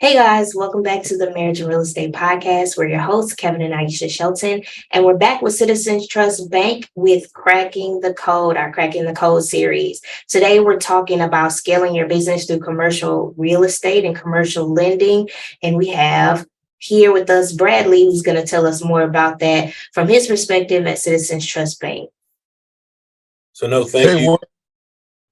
Hey guys, welcome back to the Marriage and Real Estate Podcast. We're your hosts, Kevin and Aisha Shelton, and we're back with Citizens Trust Bank with Cracking the Code, our Cracking the Code series. Today, we're talking about scaling your business through commercial real estate and commercial lending. And we have here with us Bradley, who's going to tell us more about that from his perspective at Citizens Trust Bank. So no, thank you.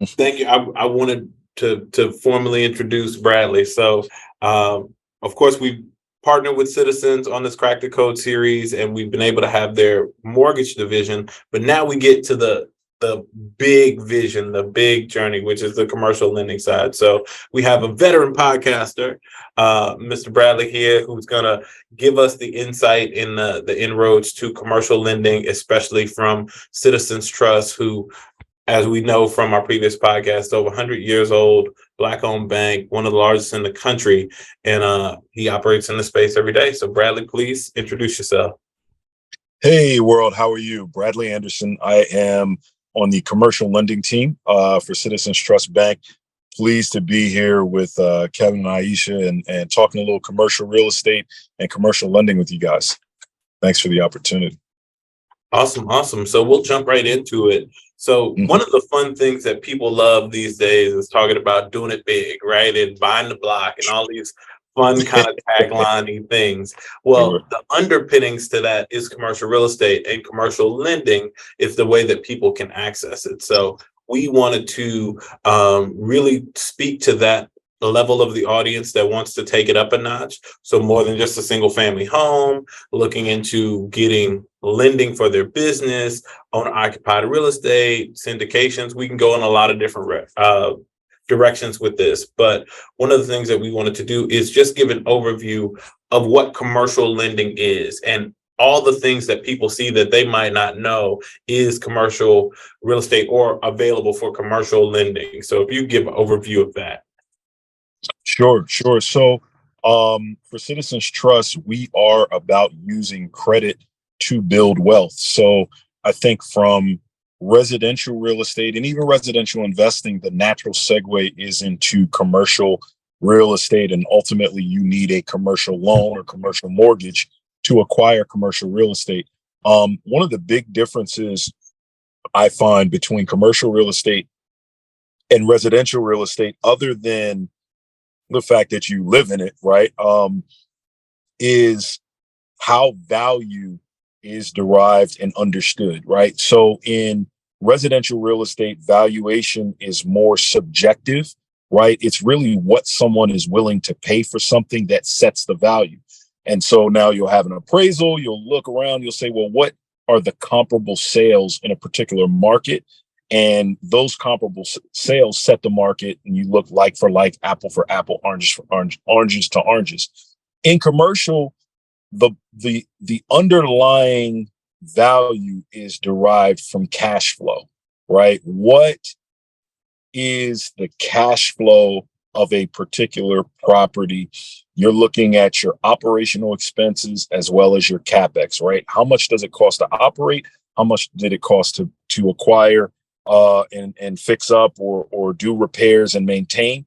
Thank you. I wanted to formally introduce Bradley. So, of course, we partnered with Citizens on this Crack the Code series, and we've been able to have their mortgage division. But now we get to the big vision, the big journey, which is the commercial lending side. So we have a veteran podcaster, Mr. Bradley here, who's going to give us the insight in the inroads to commercial lending, especially from Citizens Trust, who, as we know from our previous podcast, over 100 years old, Black-owned bank, one of the largest in the country, and he operates in the space every day. So Bradley, please introduce yourself. Hey, world. How are you? Bradley Anderson. I am on the commercial lending team for Citizens Trust Bank. Pleased to be here with Kevin and Aisha and talking a little commercial real estate and commercial lending with you guys. Thanks for the opportunity. Awesome. So we'll jump right into it. So one of the fun things that people love these days is talking about doing it big, right? And buying the block and all these fun kind of tagline things. Well, the underpinnings to that is commercial real estate, and commercial lending is the way that people can access it. So we wanted to really speak to that level of the audience that wants to take it up a notch. So more than just a single family home, looking into getting lending for their business, owner occupied real estate, syndications. We can go in a lot of different directions with this. But one of the things that we wanted to do is just give an overview of what commercial lending is and all the things that people see that they might not know is commercial real estate or available for commercial lending. So if you give an overview of that. Sure. So for Citizens Trust, we are about using credit to build wealth. So I think from residential real estate and even residential investing, the natural segue is into commercial real estate. And ultimately, you need a commercial loan or commercial mortgage to acquire commercial real estate. One of the big differences I find between commercial real estate and residential real estate, other than the fact that you live in it, right, is how value is derived and understood, right? So in residential real estate, valuation is more subjective, right? It's really what someone is willing to pay for something that sets the value. And so now you'll have an appraisal, you'll look around, you'll say, well, what are the comparable sales in a particular market? And those comparable sales set the market, and you look like for like, apple for apple, oranges for oranges to oranges. In commercial, the underlying value is derived from cash flow, right? What is the cash flow of a particular property? You're looking at your operational expenses as well as your CapEx, right? How much does it cost to operate? How much did it cost to acquire and fix up or do repairs and maintain?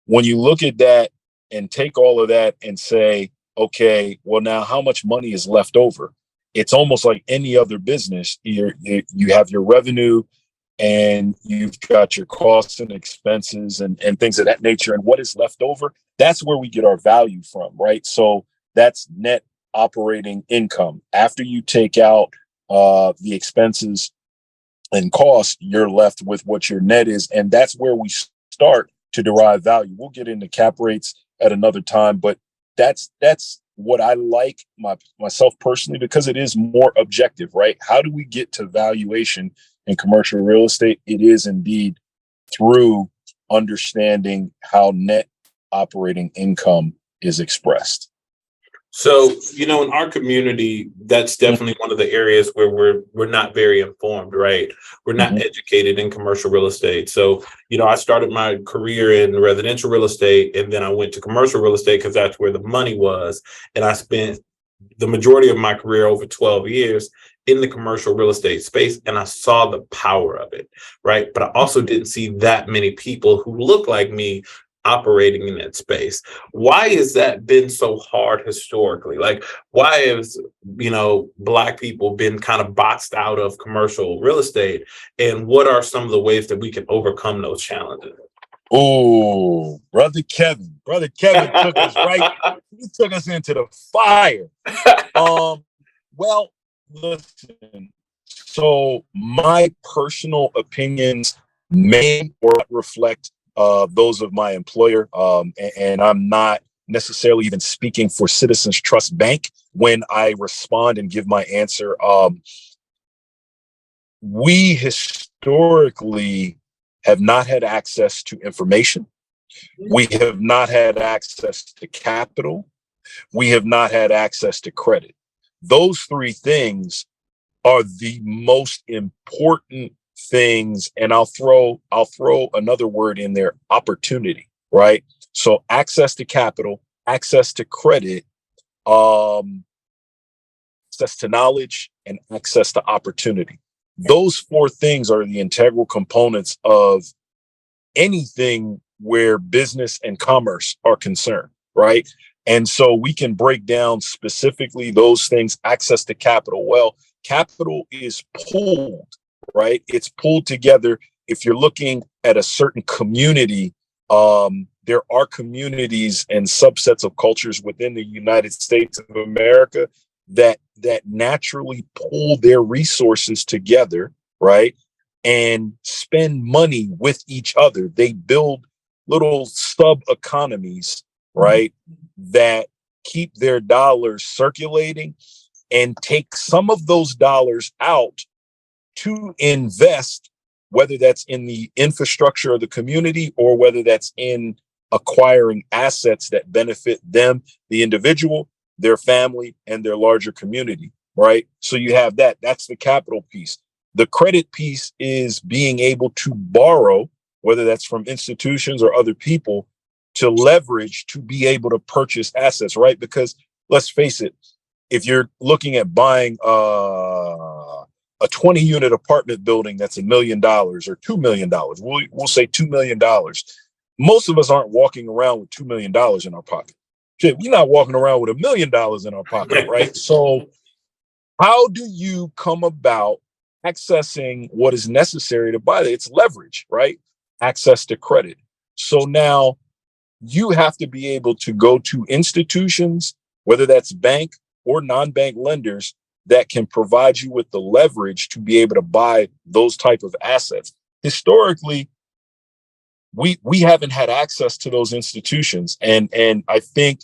When you look at that and take all of that and say, okay, well, now how much money is left over? It's almost like any other business. You have your revenue and you've got your costs and expenses and things of that nature. And what is left over, that's where we get our value from, right? So that's net operating income. After you take out the expenses and cost, you're left with what your net is. And that's where we start to derive value. We'll get into cap rates at another time, but that's what I like myself personally, because it is more objective, right? How do we get to valuation in commercial real estate? It is indeed through understanding how net operating income is expressed. So, in our community, that's definitely one of the areas where we're not very informed, right? We're not educated in commercial real estate. So, I started my career in residential real estate, and then I went to commercial real estate because that's where the money was. And I spent the majority of my career, over 12 years, in the commercial real estate space, and I saw the power of it, right? But I also didn't see that many people who look like me operating in that space. Why has that been so hard historically? Like, why has, Black people been kind of boxed out of commercial real estate? And what are some of the ways that we can overcome those challenges? Oh, brother Kevin took us right. He took us into the fire. Well, listen. So my personal opinions may or reflect those of my employer, and I'm not necessarily even speaking for Citizens Trust Bank when I respond and give my answer. We historically have not had access to information. We have not had access to capital. We have not had access to credit. Those three things are the most important things. And I'll throw another word in there, opportunity, right? So access to capital, access to credit, access to knowledge, and access to opportunity. Those four things are the integral components of anything where business and commerce are concerned, right? And so we can break down specifically those things. Access to capital. Well, capital is pooled, right? It's pulled together. If you're looking at a certain community, there are communities and subsets of cultures within the United States of America that naturally pool their resources together, right? And spend money with each other. They build little sub economies, right? That keep their dollars circulating and take some of those dollars out to invest, whether that's in the infrastructure of the community or whether that's in acquiring assets that benefit them, the individual, their family, and their larger community, right? So you have that. That's the capital piece. The credit piece is being able to borrow, whether that's from institutions or other people, to leverage to be able to purchase assets, right? Because let's face it, if you're looking at buying a 20-unit apartment building that's $1 million or $2 million, we'll say $2 million. Most of us aren't walking around with $2 million in our pocket. Shit, we're not walking around with $1 million in our pocket, right? So how do you come about accessing what is necessary to buy that? It's leverage, right? Access to credit. So now you have to be able to go to institutions, whether that's bank or non-bank lenders, that can provide you with the leverage to be able to buy those type of assets. Historically, we haven't had access to those institutions. And I think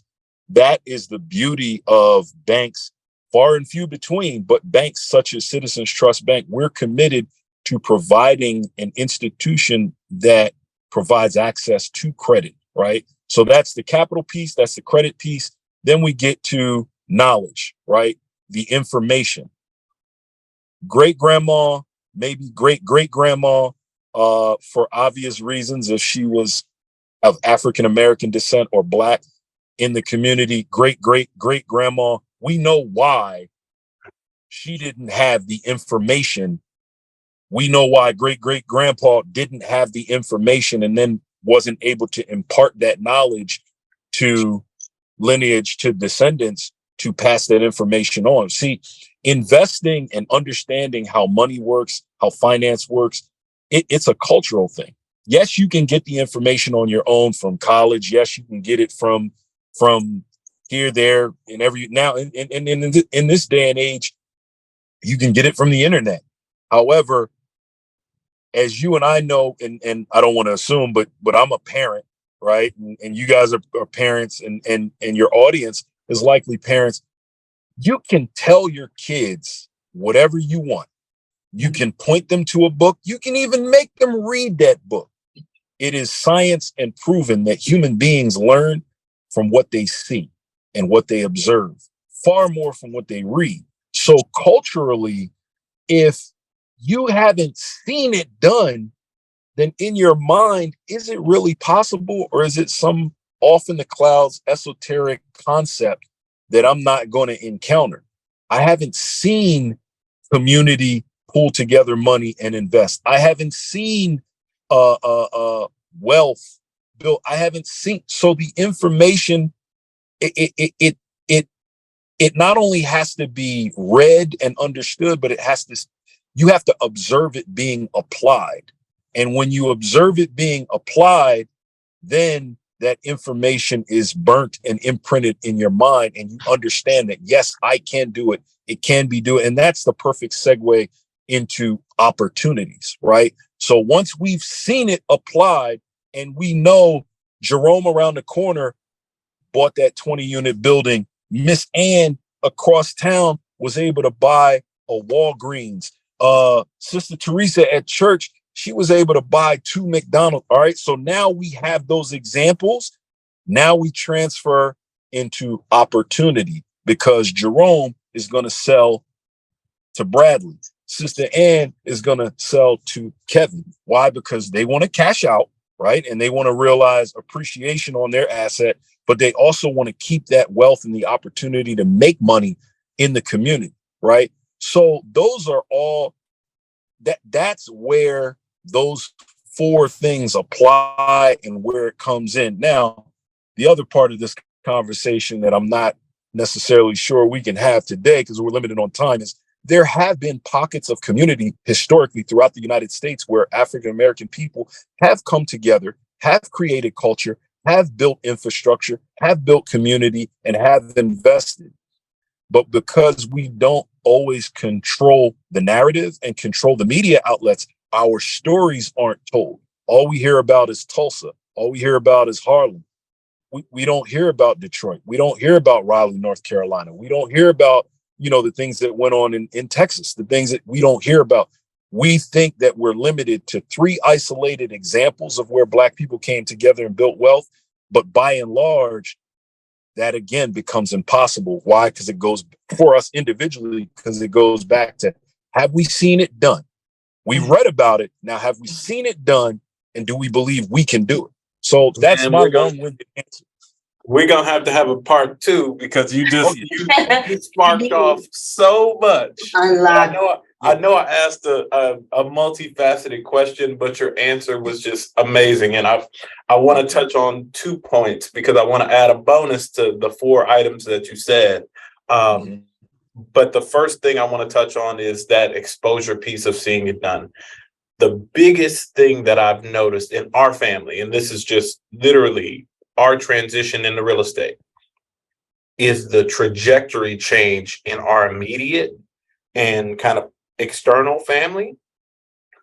that is the beauty of banks, far and few between, but banks such as Citizens Trust Bank, we're committed to providing an institution that provides access to credit, right? So that's the capital piece, that's the credit piece. Then we get to knowledge, right? The information. Great grandma, maybe great grandma, for obvious reasons, if she was of African American descent or Black in the community, great grandma, we know why she didn't have the information. We know why great grandpa didn't have the information and then wasn't able to impart that knowledge to lineage, to descendants, to pass that information on. See, investing and understanding how money works, how finance works, it's a cultural thing. Yes, you can get the information on your own from college. Yes, you can get it from here, there, and every now. In this day and age, you can get it from the internet. However, as you and I know, and I don't want to assume, but I'm a parent, right? And you guys are parents, and your audience is likely parents. You can tell your kids whatever you want. You can point them to a book. You can even make them read that book. It is science and proven that human beings learn from what they see and what they observe, far more from what they read. So culturally, if you haven't seen it done, then in your mind, is it really possible, or is it some off in the clouds esoteric concept that I'm not going to encounter? I haven't seen community pull together money and invest. I haven't seen wealth built. I haven't seen. So the information, it not only has to be read and understood, but you have to observe it being applied. And when you observe it being applied, then that information is burnt and imprinted in your mind, and you understand that, yes, I can do it. It can be do it. And that's the perfect segue into opportunities, right? So once we've seen it applied and we know Jerome around the corner bought that 20-unit building, Miss Ann across town was able to buy a Walgreens. Sister Teresa at church, she was able to buy 2 McDonald's. All right. So now we have those examples. Now we transfer into opportunity because Jerome is going to sell to Bradley. Sister Ann is going to sell to Kevin. Why? Because they want to cash out, right? And they want to realize appreciation on their asset, but they also want to keep that wealth and the opportunity to make money in the community, right? So those are all that's where those 4 things apply and where it comes in. Now, the other part of this conversation that I'm not necessarily sure we can have today because we're limited on time is there have been pockets of community historically throughout the United States where African-American people have come together, have created culture, have built infrastructure, have built community, and have invested. But because we don't always control the narrative and control the media outlets, our stories aren't told. All we hear about is Tulsa. All we hear about is Harlem. We don't hear about Detroit. We don't hear about Raleigh, North Carolina. We don't hear about, the things that went on in Texas, the things that we don't hear about. We think that we're limited to 3 isolated examples of where Black people came together and built wealth. But by and large, that again becomes impossible. Why? Because it goes for us individually, because it goes back to, have we seen it done? We've read about it. Now, have we seen it done? And do we believe we can do it? So that's my long-winded answer. We're going to have a part 2 because you sparked off so much. I know I asked a multifaceted question, but your answer was just amazing. And I want to touch on 2 points because I want to add a bonus to the 4 items that you said. But the first thing I want to touch on is that exposure piece of seeing it done. The biggest thing that I've noticed in our family, and this is just literally our transition into real estate, is the trajectory change in our immediate and kind of external family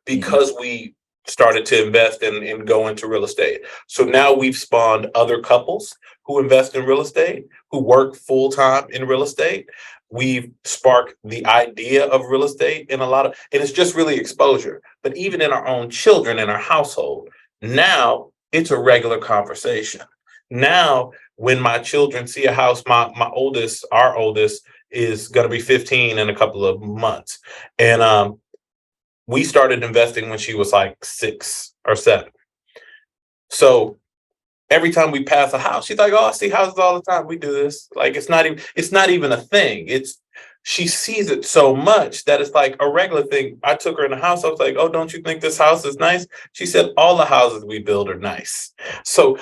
because we started to invest and go into real estate. So now we've spawned other couples who invest in real estate, who work full time in real estate. We've sparked the idea of real estate in and it's just really exposure. But even in our own children, in our household, now it's a regular conversation. Now, when my children see a house, our oldest is going to be 15 in a couple of months. And we started investing when she was like 6 or 7. So every time we pass a house, she's like, "Oh, I see houses all the time. We do this." Like, it's not even a thing. She sees it so much that it's like a regular thing. I took her in the house. I was like, "Oh, don't you think this house is nice?" She said, "All the houses we build are nice." So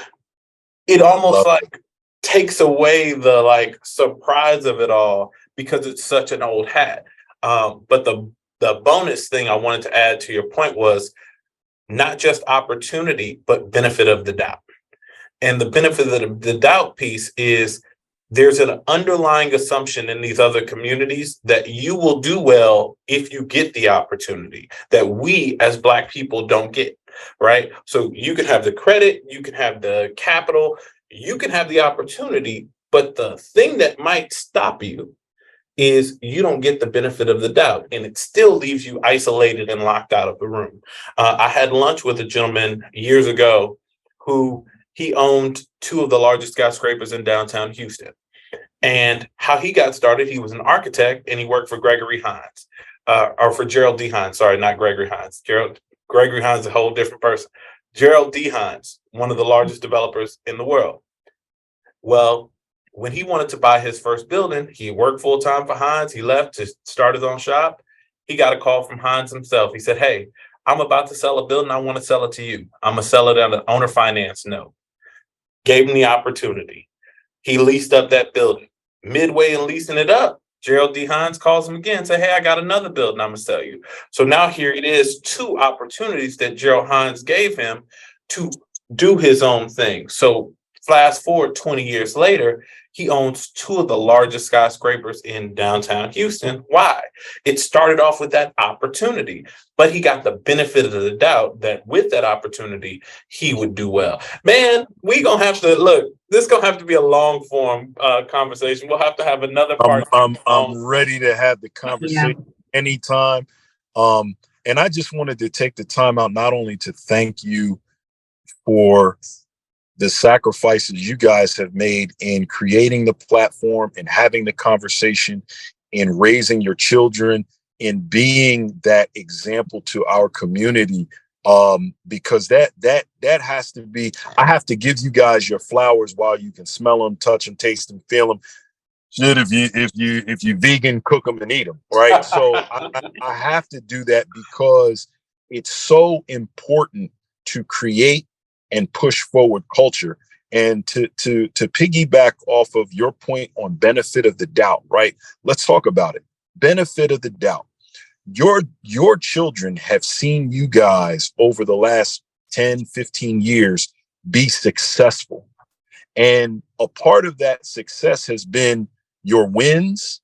it almost like takes away the like surprise of it all because it's such an old hat. But the bonus thing I wanted to add to your point was not just opportunity, but benefit of the doubt. And the benefit of the doubt piece is there's an underlying assumption in these other communities that you will do well if you get the opportunity that we as Black people don't get, right? So you can have the credit, you can have the capital, you can have the opportunity, but the thing that might stop you is you don't get the benefit of the doubt, and it still leaves you isolated and locked out of the room. I had lunch with a gentleman years ago who he owned 2 of the largest skyscrapers in downtown Houston. And how he got started, he was an architect and he worked for Gregory Hines, or for Gerald D. Hines. Sorry, not Gregory Hines. Gregory Hines is a whole different person. Gerald D. Hines, one of the largest developers in the world. Well, when he wanted to buy his first building, he worked full time for Hines. He left to start his own shop. He got a call from Hines himself. He said, "Hey, I'm about to sell a building. I want to sell it to you. I'm going to sell it on an owner finance note." gave him the opportunity. He leased up that building. Midway in leasing it up, Gerald D. Hines calls him again and say, hey, I got another building I'm going to sell you. So now here it is, 2 opportunities that Gerald Hines gave him to do his own thing. So fast forward 20 years later, he owns 2 of the largest skyscrapers in downtown Houston. Why? It started off with that opportunity, but he got the benefit of the doubt that with that opportunity, he would do well. Man, we gonna have to look. This gonna have to be a long form conversation. We'll have to have another part. I'm ready to have the conversation anytime. And I just wanted to take the time out not only to thank you for the sacrifices you guys have made in creating the platform and having the conversation, in raising your children, in being that example to our community. Because that has to be, I have to give you guys your flowers while you can smell them, touch them, taste them, feel them. Shit, if you vegan, cook them and eat them, right? So I have to do that because it's so important to create and push forward culture. And to piggyback off of your point on benefit of the doubt, right? Let's talk about it. Benefit of the doubt. Your children have seen you guys over the last 10, 15 years be successful. And a part of that success has been your wins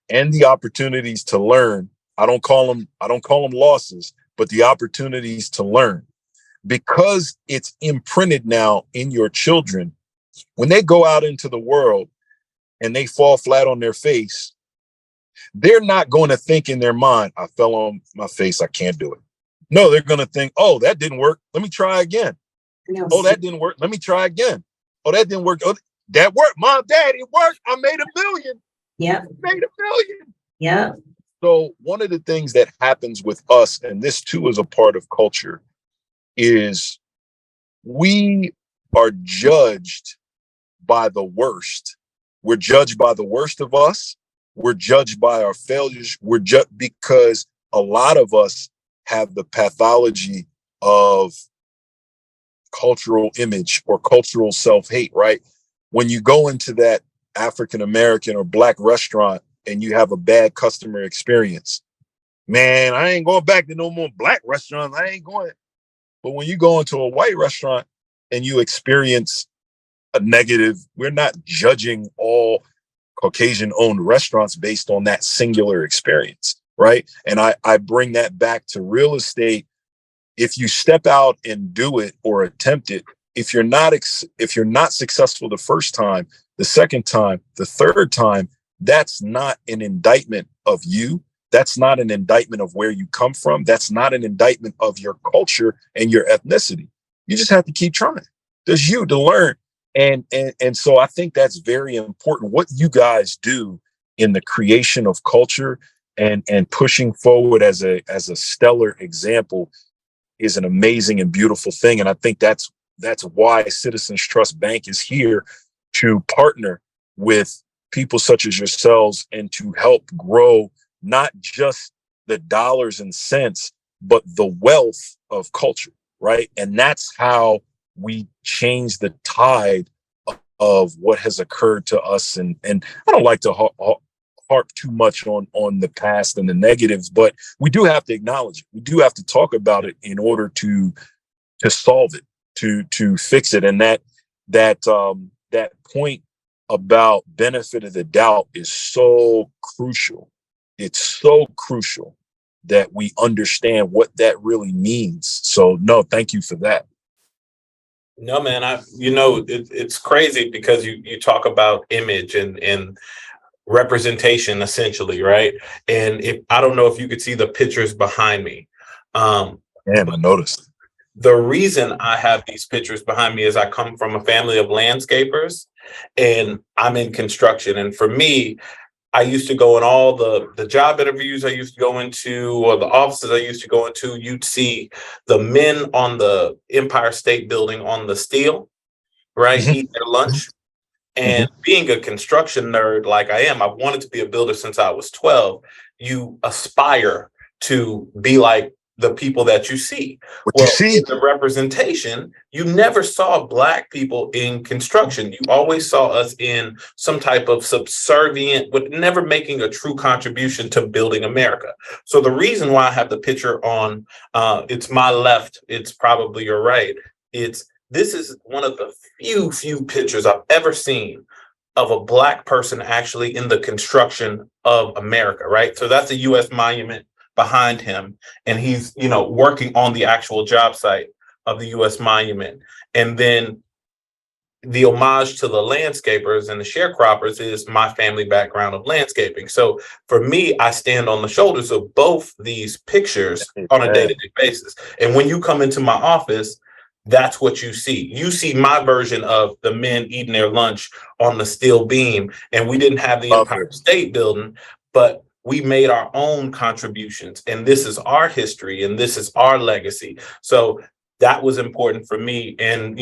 and the opportunities to learn. I don't call them losses, but the opportunities to learn. Because it's imprinted now in your children, when they go out into the world and they fall flat on their face, they're not going to think in their mind, I fell on my face, I can't do it. No, they're going to think, oh, that didn't work. Let me try again. Yes. Oh, that didn't work. Let me try again. Oh, that didn't work. Oh, that worked. Mom, Dad, it worked. I made $1 million. Yeah. Made $1 million. Yeah. So one of the things that happens with us, and this too is a part of culture, is we are judged by the worst. We're judged by the worst of us. We're judged by our failures. We're judged because a lot of us have the pathology of cultural image or cultural self-hate, right? When you go into that African-American or Black restaurant and you have a bad customer experience, man, I ain't going back to no more Black restaurants. I ain't going. But when you go into a white restaurant and you experience a negative, we're not judging all Caucasian-owned restaurants based on that singular experience, right? And I bring that back to real estate. If you step out and do it or attempt it, if you're not successful the first time, the second time, the third time, that's not an indictment of you. That's not an indictment of where you come from. That's not an indictment of your culture and your ethnicity. You just have to keep trying. There's you to learn. And so I think that's very important. What you guys do in the creation of culture and pushing forward as a stellar example is an amazing and beautiful thing. And I think that's why Citizens Trust Bank is here to partner with people such as yourselves and to help grow not just the dollars and cents, but the wealth of culture, right? And that's how we change the tide of what has occurred to us. And I don't like to harp too much on the past and the negatives, but we do have to acknowledge it. We do have to talk about it in order to solve it, to fix it. And that point about benefit of the doubt is so crucial. It's so crucial that we understand what that really means. So no, thank you for that. No, man, it's crazy because you talk about image and representation essentially, right? And I don't know if you could see the pictures behind me. I noticed. The reason I have these pictures behind me is I come from a family of landscapers and I'm in construction. And for me, I used to go in all the job interviews I used to go into, or the offices I used to go into, you'd see the men on the Empire State Building on the steel, right? Mm-hmm. Eat their lunch. And being a construction nerd like I am, I've wanted to be a builder since I was 12. You aspire to be like the people that you see. What Well, you see? in the representation, you never saw Black people in construction. You always saw us in some type of subservient, but never making a true contribution to building America. So the reason why I have the picture on, it's my left, it's probably your right. This is one of the few pictures I've ever seen of a Black person actually in the construction of America, right? So that's a U.S. monument behind him, and he's, working on the actual job site of the U.S. monument. And then the homage to the landscapers and the sharecroppers is my family background of landscaping. So for me, I stand on the shoulders of both these pictures on a day-to-day basis. And when you come into my office, that's what you see. You see my version of the men eating their lunch on the steel beam. And we didn't have the Empire State Building, but we made our own contributions. And this is our history and this is our legacy. So that was important for me. And,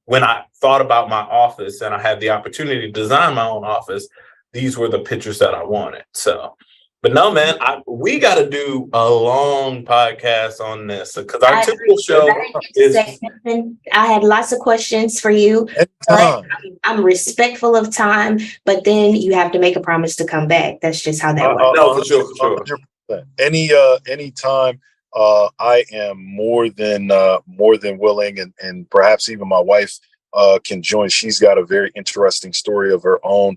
when I thought about my office and I had the opportunity to design my own office, these were the pictures that I wanted. So, but no, man, we got to do a long podcast on this because our typical show is. I had lots of questions for you, but I'm respectful of time. But then you have to make a promise to come back. That's just how that works. No, for sure. 100%. Any time. I am more than willing, and perhaps even my wife can join. She's got a very interesting story of her own.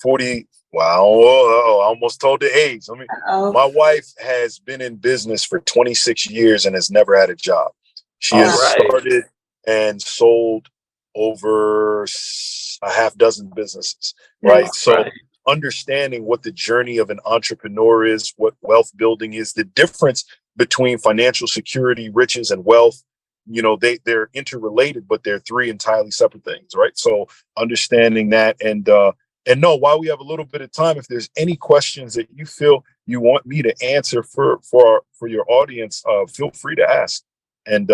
40. Wow, I almost told the age. My wife has been in business for 26 years and has never had a job. She has started and sold over a half dozen businesses, right? So understanding what the journey of an entrepreneur is, what wealth building is, the difference between financial security, riches, and wealth, they're interrelated, but they're three entirely separate things, right? So understanding that, and no, while we have a little bit of time, if there's any questions that you feel you want me to answer for your audience, feel free to ask, and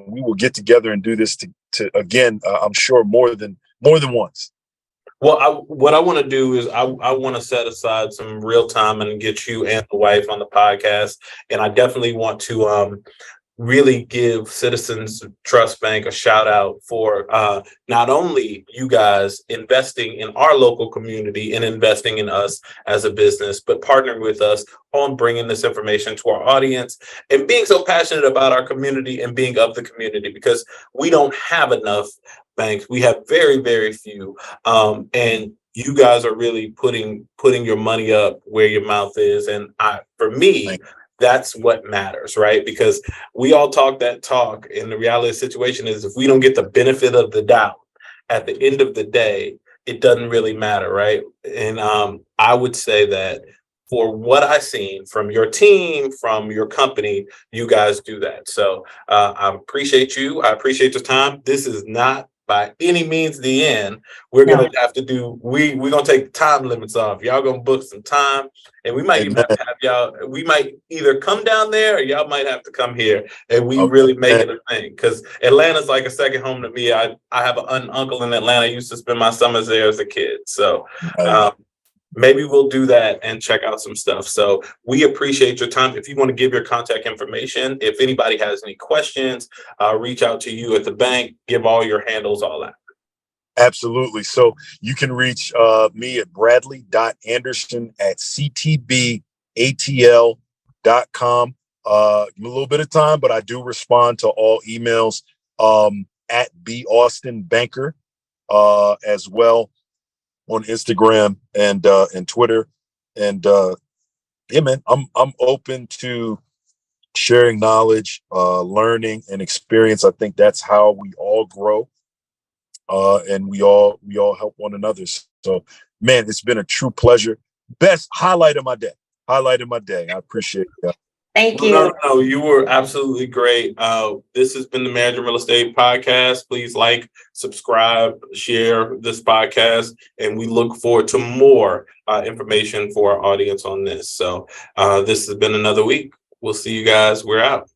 we will get together and do this to again, I'm sure more than once. Well, what I want to do is I want to set aside some real time and get you and the wife on the podcast. And I definitely want to really give Citizens Trust Bank a shout out for not only you guys investing in our local community and investing in us as a business, but partnering with us on bringing this information to our audience and being so passionate about our community and being of the community, because we don't have enough banks. We have very, very few. And you guys are really putting your money up where your mouth is. And for me, that's what matters, right? Because we all talk that talk, and the reality of the situation is if we don't get the benefit of the doubt at the end of the day, it doesn't really matter, right? And I would say that for what I've seen from your team, from your company, you guys do that. So I appreciate you. I appreciate your time. This is not by any means the end. We're going to have to do, we're going to take time limits off. Y'all going to book some time, and we might even have to have y'all, we might either come down there or y'all might have to come here, and we really make it a thing, because Atlanta's like a second home to me. I have an uncle in Atlanta. I used to spend my summers there as a kid. So maybe we'll do that and check out some stuff. So we appreciate your time. If you want to give your contact information, if anybody has any questions, reach out to you at the bank, give all your handles, all that. Absolutely. So you can reach me at bradley.anderson@ctbatl.com. Give me a little bit of time, but I do respond to all emails at baustinbanker as well on Instagram and Twitter. And yeah, man, I'm open to sharing knowledge, learning, and experience. I think that's how we all grow, and we all help one another. So, man, it's been a true pleasure. Best highlight of my day. I appreciate that. Thank you. No, you were absolutely great. This has been the Marriage and Real Estate Podcast. Please like, subscribe, share this podcast, and we look forward to more information for our audience on this. So this has been another week. We'll see you guys. We're out.